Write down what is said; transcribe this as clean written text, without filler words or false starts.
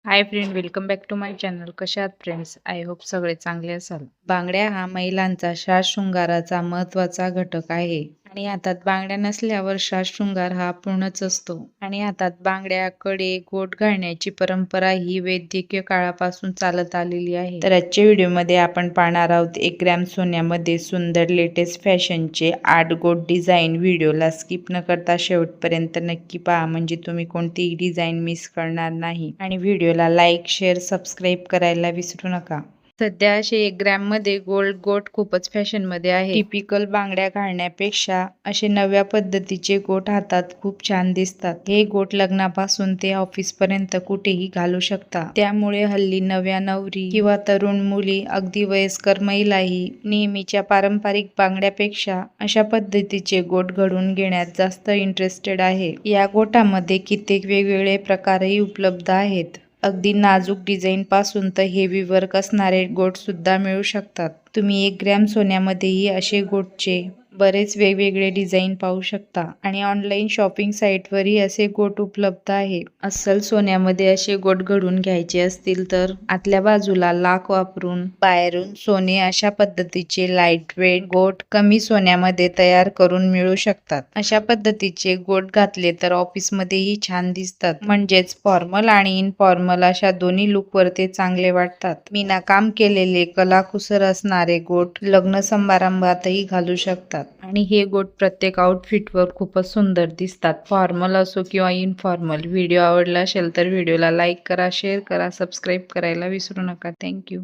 High friend, welcome back to my channel. कशा आहात friends? I hope सगळे चांगले असाल. बांगड्या हा महिलांचा साज शृंगाराचा महत्वाचा घटक आहे आणि हातात बांगड्या नसल्यावर साज शृंगार हा पूर्णच असतो. आणि हातात बांगड्या, कडे, गोट घालण्याची परंपरा ही वैदिक काळापासून चालत आलेली आहे. तर आजच्या व्हिडिओमध्ये आपण पाहणार आहोत 1 ग्रॅम सोन्यामध्ये सुंदर लेटेस्ट फॅशनचे 8 गोट डिझाईन. व्हिडिओला स्किप न करता शेवटपर्यंत नक्की पहा, म्हणजे तुम्ही कोणतीही डिझाईन मिस करणार नाही. आणि व्हिडिओला लाईक, शेअर, सबस्क्राईब करायला विसरू नका. सध्या असे 1 ग्रॅम मध्ये गोल्ड गोट खूपच फॅशन मध्ये आहे. टिपिकल बांगड्या घालण्यापेक्षा असे नव्या पद्धतीचे गोट हातात खूप छान दिसतात. हे गोट लग्नापासून ते ऑफिस पर्यंत कुठेही घालू शकता. त्यामुळे हल्ली नव्या नवरी किंवा तरुण मुली, अगदी वयस्कर महिलाही नेहमीच्या पारंपरिक बांगड्यापेक्षा अशा पद्धतीचे गोट घडून घेण्यात जास्त इंटरेस्टेड आहे. या गोटामध्ये कित्येक वेगवेगळे प्रकारही उपलब्ध आहेत. अगदी नाजूक डिझाईन पासून तर हेवी वर्क असणारे गोट सुद्धा मिळू शकतात. तुम्ही 1 ग्रॅम सोन्यामध्येही असे गोटचे बरेच वेगवेगळे डिझाईन पाहू शकता. आणि ऑनलाईन शॉपिंग साईटवरही असे गोट उपलब्ध आहे. अस्सल सोन्यामध्ये असे गोट घडून घ्यायचे असतील तर आतल्या बाजूला लाख वापरून बाहेरून सोने अशा पद्धतीचे लाईट वेट गोट कमी सोन्यामध्ये तयार करून मिळू शकतात. अशा पद्धतीचे गोट घातले तर ऑफिसमध्येही छान दिसतात. म्हणजेच फॉर्मल आणि इनफॉर्मल अशा दोन्ही लुकवर ते चांगले वाटतात. मीना काम केलेले कलाकुसर असणारे गोट लग्न समारंभातही घालू शकतात. आणि हे गोट प्रत्येक आउटफिटवर खूपच सुंदर दिसतात, फॉर्मल असो किंवा इनफॉर्मल. व्हिडिओ आवडला असेल तर व्हिडिओला लाईक करा, शेअर करा, सबस्क्राईब करायला विसरू नका. थँक्यू.